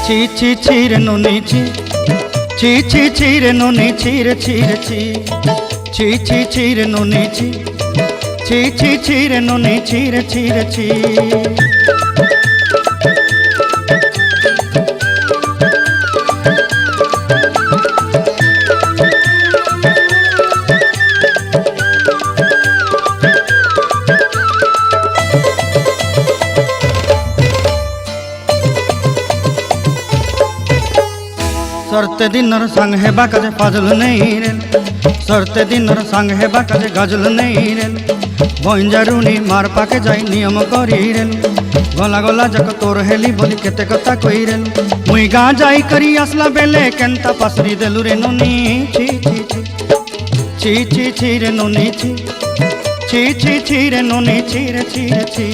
ছি ছি ছি রে নুনি ছি ছি ছি ছি রে নুনি ছি রে ছি রে ছি ছি ছি ছি রে নুনি ছি ছি ছি ছি রে নুনি ছি রে ছি রে ছি। सरते दिनर संग हेबा काजे फाजल नहीं रेल सरते दिनर संग हेबा काजे गजल नहीं रेल बंजारुनी मार पाके जाई नियम करी रेल गला गला जक तोर हेली बोली केते कथा कई रेल मुई गा जाई करी असला बेले केंता पासरी देलु रे नुनी छी छी छी छी छी छी रे नुनी छी छी छी छी रे नुनी छी रे छी रे छी।